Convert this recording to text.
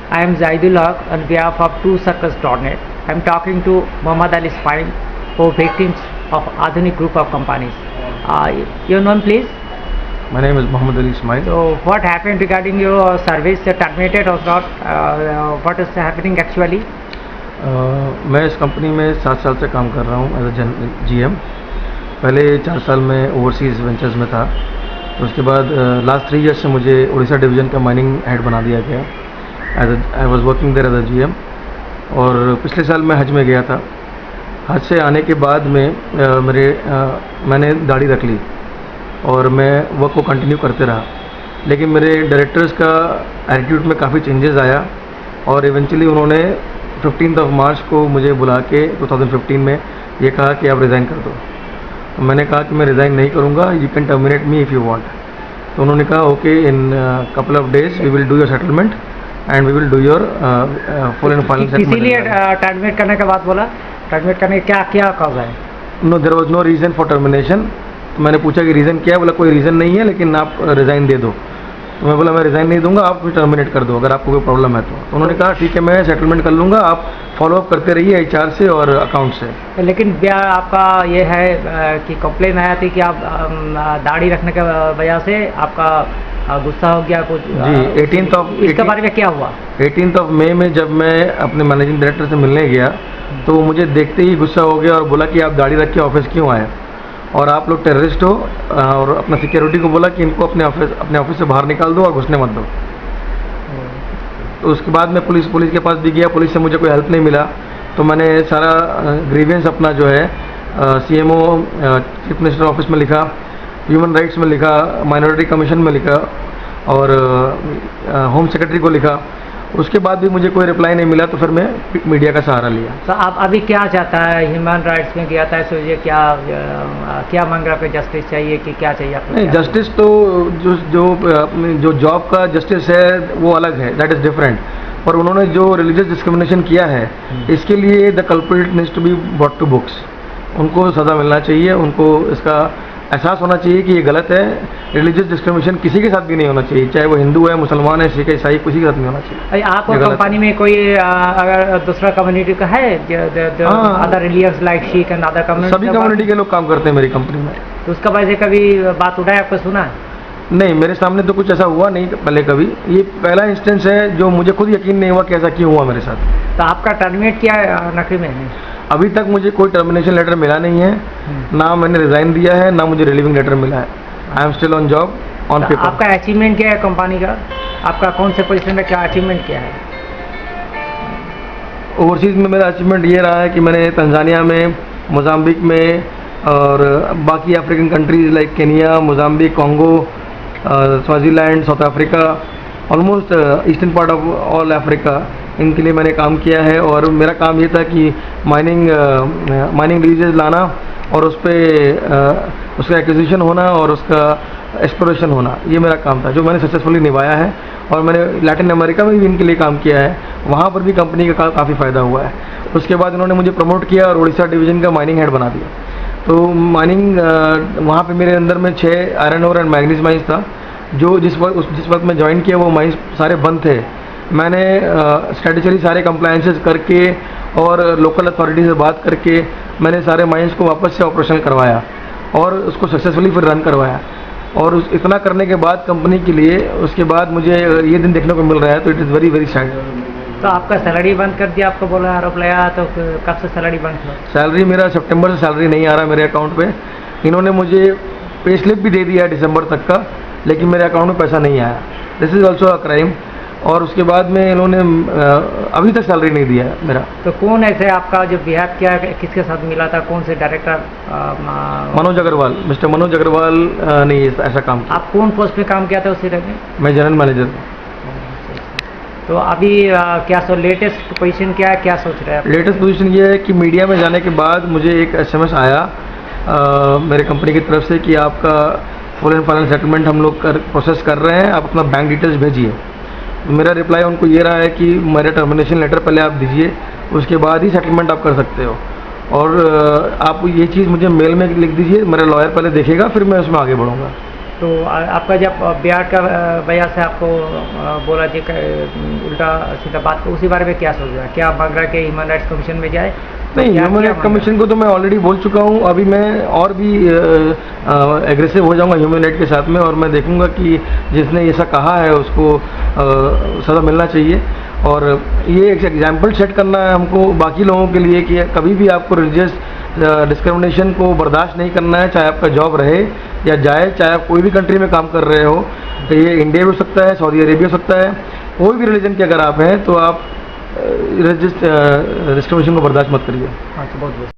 I am Zaidul Haq on behalf of TrueCircus.net. I am talking to Muhammad Ali Ismail, who victims of Adhunik group of companies. Your name, please. My name is Muhammad Ali Ismail. So, what happened regarding your service terminated or not? What is happening actually? मैं इस company में 7 साल से काम कर रहा हूँ as a GM। पहले 4 साल में ओवरसीज़ वेंचर्स में था, तो उसके बाद लास्ट 3 ईयर्स से मुझे उड़ीसा डिवीज़न का माइनिंग हेड बना दिया गया। I was working there as a GM। और पिछले साल मैं हज में गया था। हज से आने के बाद में मैंने दाढ़ी रख ली और मैं वर्क को कंटिन्यू करते रहा, लेकिन मेरे डायरेक्टर्स का एटीट्यूड में काफ़ी चेंजेस आया और इवेंचुअली उन्होंने 15 मार्च को मुझे बुला के 2015 में ये कहा कि आप रिज़ाइन कर दो। तो मैंने कहा कि मैं रिज़ाइन नहीं करूँगा, you can terminate me if you want. तो उन्होंने कहा okay, in couple of days we will do your settlement and we will do your full and final settlement. इसीलिए टर्मिनेट करने के बाद बोला, टर्मिनेट करने क्या क्या कॉज है? No, there was no reason for termination. तो मैंने पूछा कि रीज़न क्या है? बोला कोई रीज़न नहीं है, लेकिन आप रिज़ाइन दे दो। तो मैं बोला मैं रिज़ाइन नहीं दूंगा, आप टर्मिनेट कर दो अगर आपको कोई प्रॉब्लम है तो उन्होंने कहा ठीक है, मैं सेटलमेंट कर लूँगा, आप फॉलोअप करते रहिए HR से और अकाउंट से। लेकिन आपका ये है कि कंप्लेन आया थी कि आप दाढ़ी रखने की वजह से आपका गुस्सा हो गया कुछ जी। 18 इसके बारे में क्या हुआ? 18 मई में जब मैं अपने मैनेजिंग डायरेक्टर से मिलने गया तो मुझे देखते ही गुस्सा हो गया और बोला कि आप दाढ़ी रख के ऑफिस क्यों आए और आप लोग टेररिस्ट हो, और अपना सिक्योरिटी को बोला कि इनको अपने ऑफिस से बाहर निकाल दो और घुसने मत दो। तो उसके बाद मैं पुलिस के पास भी गया, पुलिस से मुझे कोई हेल्प नहीं मिला। तो मैंने सारा ग्रीवेंस अपना जो है CMO चीफ मिनिस्टर ऑफिस में लिखा, ह्यूमन राइट्स में लिखा, माइनॉरिटी कमीशन में लिखा और होम सेक्रेटरी को लिखा। उसके बाद भी मुझे कोई रिप्लाई नहीं मिला, तो फिर मैं मीडिया का सहारा लिया। तो आप अभी क्या चाहता है? ह्यूमन राइट्स में गया था, सोचिए क्या मांग रहा है? जस्टिस चाहिए कि क्या चाहिए आपको? नहीं, जस्टिस तो जो जॉब का जस्टिस है वो अलग है, दैट इज़ डिफरेंट। पर उन्होंने जो रिलीजियस डिस्क्रिमिनेशन किया है इसके लिए the culprit needs to be brought to books. उनको सज़ा मिलना चाहिए, उनको इसका एहसास होना चाहिए कि ये गलत है। रिलीजियस डिस्क्रिमिनेशन किसी के साथ भी नहीं होना चाहिए, चाहे वो हिंदू है, मुसलमान है, सिख है, ईसाई, किसी के साथ नहीं होना चाहिए। आपको कंपनी में कोई अगर दूसरा कम्युनिटी का है, other religious like Sikh and other community? सभी कम्युनिटी के लोग काम करते हैं मेरी कंपनी में। तो उसका वजह से कभी बात उठाया, आपको सुना? नहीं, मेरे सामने तो कुछ ऐसा हुआ नहीं पहले कभी। ये पहला इंस्टेंस है जो मुझे खुद यकीन नहीं हुआ कि ऐसा क्यों हुआ मेरे साथ। तो आपका टर्मिनेट किया नकली में? अभी तक मुझे कोई टर्मिनेशन लेटर मिला नहीं है, ना मैंने रिज़ाइन दिया है, ना मुझे रिलीविंग लेटर मिला है। I am still on job on paper. आपका अचीवमेंट क्या है कंपनी का? आपका कौन से पोजीशन में क्या अचीवमेंट क्या है? ओवरसीज़ में मेरा अचीवमेंट ये रहा है कि मैंने तंजानिया में, मोजाम्बिक में और बाकी African countries like Kenya, Mozambique, Congo, Swaziland, south Africa, almost eastern part of all Africa, इनके लिए मैंने काम किया है। और मेरा काम ये था कि माइनिंग लीजेज लाना और उस पर उसका एक्विजिशन होना और उसका एक्सप्लोरेशन होना, ये मेरा काम था जो मैंने सक्सेसफुली निभाया है। और मैंने लैटिन अमेरिका में भी इनके लिए काम किया है, वहाँ पर भी कंपनी का काफ़ी फ़ायदा हुआ है। उसके बाद इन्होंने मुझे प्रमोट किया और उड़ीसा डिवीज़न का माइनिंग हेड बना दिया। तो माइनिंग वहाँ पे मेरे अंदर में 6 iron ore and manganese mines था, जो जिस वक्त मैं ज्वाइन किया वो माइंस सारे बंद थे। मैंने स्ट्रेटेजिकली सारे कंप्लायंसेस करके और लोकल अथॉरिटी से बात करके मैंने सारे माइंस को वापस से ऑपरेशनल करवाया और उसको सक्सेसफुली फिर रन करवाया। और इतना करने के बाद कंपनी के लिए उसके बाद मुझे ये दिन देखने को मिल रहा है, तो it is very very sad. तो आपका सैलरी बंद कर दिया, आपको बोला आरोप लगाया, तो कब से सैलरी बंद हुआ? सैलरी मेरा सितंबर से सैलरी नहीं आ रहा मेरे अकाउंट पे। इन्होंने मुझे पे स्लिप भी दे दिया दिसंबर तक का, लेकिन मेरे अकाउंट में पैसा नहीं आया। This is also a crime. और उसके बाद में इन्होंने अभी तक सैलरी नहीं दिया है मेरा। तो कौन ऐसे आपका जो बिहेव किया, किसके साथ मिला था, कौन से डायरेक्टर? मनोज अग्रवाल, मिस्टर मनोज अग्रवाल ने ऐसा काम किया। आप कौन पोस्ट पे काम किया था उसी में? मैं जनरल मैनेजर। तो अभी क्या लेटेस्ट पोजीशन क्या है, क्या सोच रहे हैं? लेटेस्ट पोजीशन ये है कि मीडिया में जाने के बाद मुझे एक SMS आया मेरे कंपनी की तरफ से कि आपका फुल एंड फाइनल सेटलमेंट हम लोग प्रोसेस कर रहे हैं, आप अपना बैंक डिटेल्स भेजिए। मेरा रिप्लाई उनको ये रहा है कि मेरा टर्मिनेशन लेटर पहले आप दीजिए, उसके बाद ही सेटलमेंट आप कर सकते हो। और आप ये चीज़ मुझे मेल में लिख दीजिए, मेरा लॉयर पहले देखेगा, फिर मैं उसमें आगे बढ़ूँगा। तो आपका जब बिहार का भैया से आपको बोला जी उल्टा सीधा बात, तो उसी बारे में क्या सोच रहा है? क्या मांग रहा है कि ह्यूमन राइट्स कमीशन में जाए? तो नहीं, क्या- ह्यूमन क्या राइट मांग रहा है? कमीशन को तो मैं ऑलरेडी बोल चुका हूँ। अभी मैं और भी एग्रेसिव हो जाऊंगा ह्यूमन राइट के साथ में, और मैं देखूंगा कि जिसने ऐसा कहा है उसको सज़ा मिलना चाहिए। और ये एक एग्जाम्पल सेट करना है हमको बाकी लोगों के लिए कि कभी भी आपको रिलीजियस डिस्क्रिमिनेशन को बर्दाश्त नहीं करना है, चाहे आपका जॉब रहे या जाए, चाहे आप कोई भी कंट्री में काम कर रहे हो। तो ये इंडिया भी हो सकता है, सऊदी अरेबिया हो सकता है, कोई भी रिलीजन के अगर आप हैं तो आप डिस्क्रिमिनेशन को बर्दाश्त मत करिए। हाँ, तो बहुत बहुत